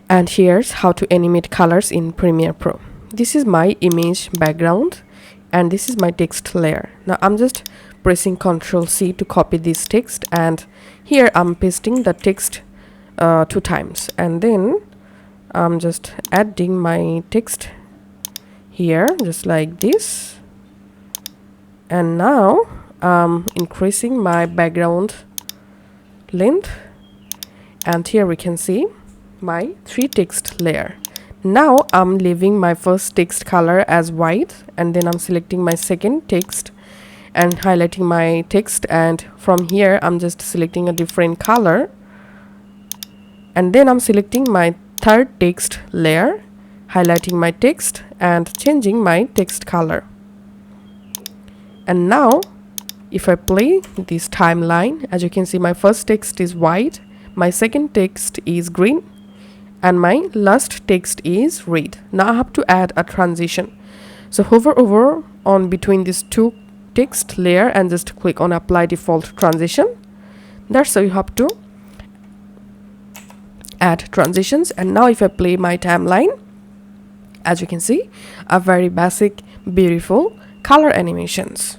And here's how to animate colors in Premiere Pro. This is my image background and this is my text layer. Now I'm just pressing Ctrl C to copy this text, and here I'm pasting the text 2 times, and then I'm just adding my text here just like this, and now I'm increasing my background length, and here we can see my 3 text layer. Now I'm leaving my first text color as white, and then I'm selecting my second text and highlighting my text, and from here I'm just selecting a different color, and then I'm selecting my third text layer, highlighting my text and changing my text color. And now if I play this timeline, as you can see, my first text is white, my second text is green, and my last text is red. Now I have to add a transition. So hover over on between these 2 text layer and just click on apply default transition. That's how you have to add transitions. And now if I play my timeline, as you can see, a very basic, beautiful color animations.